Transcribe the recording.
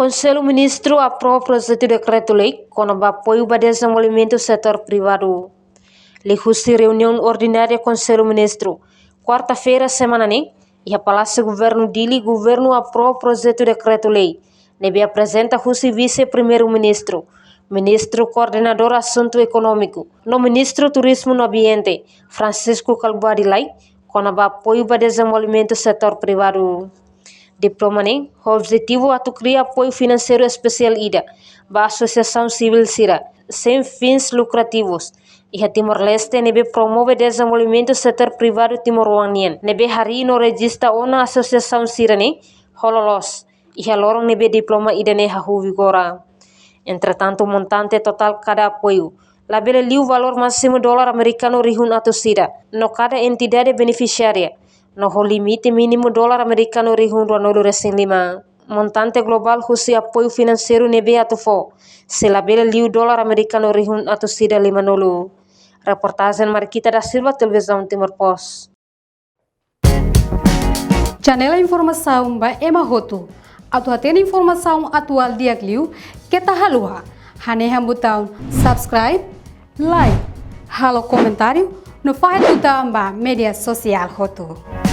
Conselho Ministro aprova projeto de decreto-lei com apoio para desenvolvimento do setor privado. Lihusi reunião ordinária Conselho Ministro. Quarta-feira, semana nem, e a Palácio Governo Dili, Governo aprova projeto de decreto-lei. Nebe apresenta o vice-primeiro-ministro, Ministro Coordenador Assunto Econômico, no Ministro Turismo no Ambiente, Francisco Calbuadilai, com apoio para desenvolvimento do setor privado. Diploma nem, o objetivo é criar apoio financeiro especial IDA, para a Associação Civil CIRA, sem fins lucrativos. E a Timor-Leste nebe promove desenvolvimento do setor privado timor-leste. Nebe hari no registra uma associação CIRA nem, hololos, e a lorong nebe diploma IDA ne hahu vigora. Entretanto, o montante total cada apoio labele o valor máximo dólar americano rihun atau SIDA, no cada entidade beneficiária, no limite mínimo dólar americano rihun 2,5. Montante global husi apoio financeiro nebe atau fo, se labele o dólar americano rihun atau SIDA 5. Reportagem Marquita da Silva, Televisão Timor Post. Janela informação ba Emahoto. Atau tem informação atual dia Gliu, que tá halua. Haneha botão subscribe, like, halo comentário, no faz botão ba media social hoto.